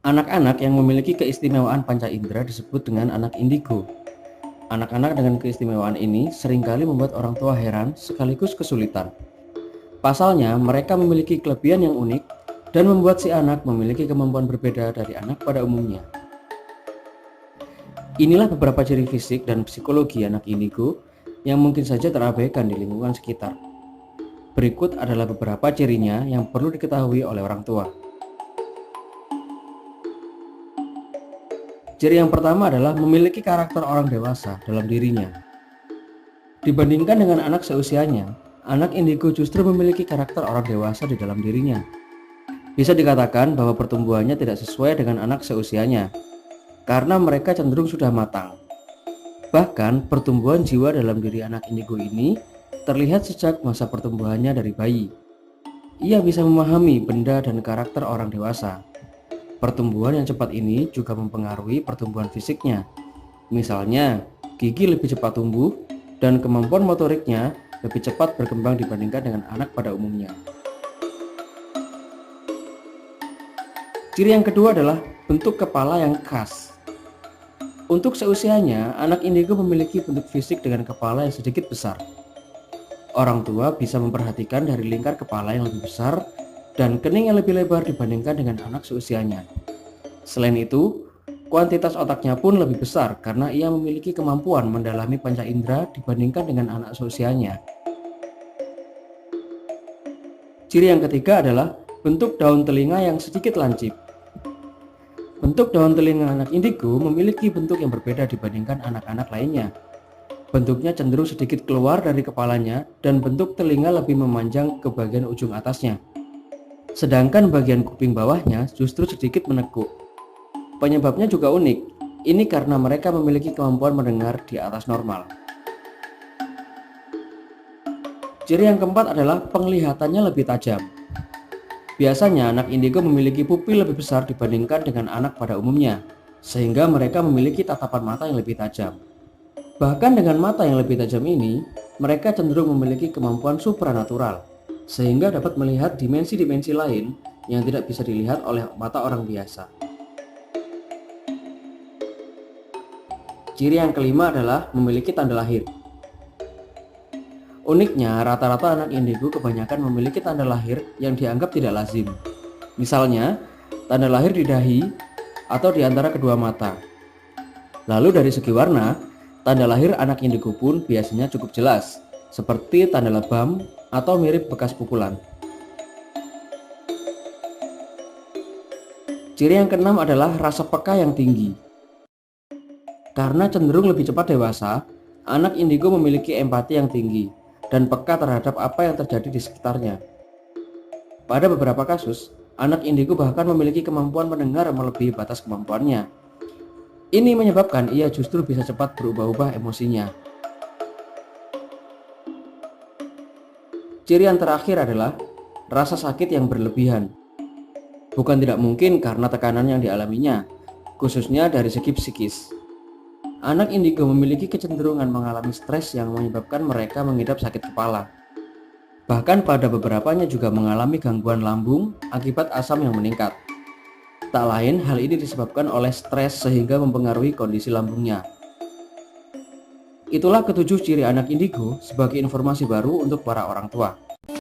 Anak-anak yang memiliki keistimewaan panca indera disebut dengan anak indigo. Anak-anak dengan keistimewaan ini seringkali membuat orang tua heran sekaligus kesulitan. Pasalnya, mereka memiliki kelebihan yang unik dan membuat si anak memiliki kemampuan berbeda dari anak pada umumnya. Inilah beberapa ciri fisik dan psikologi anak indigo yang mungkin saja terabaikan di lingkungan sekitar. Berikut adalah beberapa cirinya yang perlu diketahui oleh orang tua. Ciri yang pertama adalah memiliki karakter orang dewasa dalam dirinya. Dibandingkan dengan anak seusianya, anak indigo justru memiliki karakter orang dewasa di dalam dirinya. Bisa dikatakan bahwa pertumbuhannya tidak sesuai dengan anak seusianya, karena mereka cenderung sudah matang. Bahkan, pertumbuhan jiwa dalam diri anak indigo ini terlihat sejak masa pertumbuhannya dari bayi. Ia bisa memahami benda dan karakter orang dewasa. Pertumbuhan yang cepat ini juga mempengaruhi pertumbuhan fisiknya. Misalnya, gigi lebih cepat tumbuh dan kemampuan motoriknya lebih cepat berkembang dibandingkan dengan anak pada umumnya. Ciri yang kedua adalah bentuk kepala yang khas. Untuk seusianya, anak indigo memiliki bentuk fisik dengan kepala yang sedikit besar. Orang tua bisa memperhatikan dari lingkar kepala yang lebih besar dan kening yang lebih lebar dibandingkan dengan anak seusianya. Selain itu, kuantitas otaknya pun lebih besar karena ia memiliki kemampuan mendalami panca indera dibandingkan dengan anak seusianya. Ciri yang ketiga adalah bentuk daun telinga yang sedikit lancip. Bentuk daun telinga anak indigo memiliki bentuk yang berbeda dibandingkan anak-anak lainnya. Bentuknya cenderung sedikit keluar dari kepalanya dan bentuk telinga lebih memanjang ke bagian ujung atasnya. Sedangkan bagian kuping bawahnya justru sedikit menekuk. Penyebabnya juga unik. Ini karena mereka memiliki kemampuan mendengar di atas normal. Ciri yang keempat adalah penglihatannya lebih tajam. Biasanya anak indigo memiliki pupil lebih besar dibandingkan dengan anak pada umumnya, sehingga mereka memiliki tatapan mata yang lebih tajam. Bahkan dengan mata yang lebih tajam ini, mereka cenderung memiliki kemampuan supranatural, sehingga dapat melihat dimensi-dimensi lain yang tidak bisa dilihat oleh mata orang biasa. Ciri yang kelima adalah memiliki tanda lahir. Uniknya, rata-rata anak indigo kebanyakan memiliki tanda lahir yang dianggap tidak lazim. Misalnya, tanda lahir di dahi atau di antara kedua mata. Lalu dari segi warna, tanda lahir anak indigo pun biasanya cukup jelas, seperti tanda lebam atau mirip bekas pukulan. Ciri yang keenam adalah rasa peka yang tinggi. Karena cenderung lebih cepat dewasa, anak indigo memiliki empati yang tinggi dan peka terhadap apa yang terjadi di sekitarnya. Pada beberapa kasus, anak indigo bahkan memiliki kemampuan mendengar melebihi batas kemampuannya. Ini menyebabkan ia justru bisa cepat berubah-ubah emosinya. Ciri yang terakhir adalah rasa sakit yang berlebihan. Bukan tidak mungkin karena tekanan yang dialaminya, khususnya dari segi psikis. Anak indigo memiliki kecenderungan mengalami stres yang menyebabkan mereka mengidap sakit kepala. Bahkan pada beberapanya juga mengalami gangguan lambung akibat asam yang meningkat. Tak lain, hal ini disebabkan oleh stres sehingga mempengaruhi kondisi lambungnya. Itulah ketujuh ciri anak indigo sebagai informasi baru untuk para orang tua.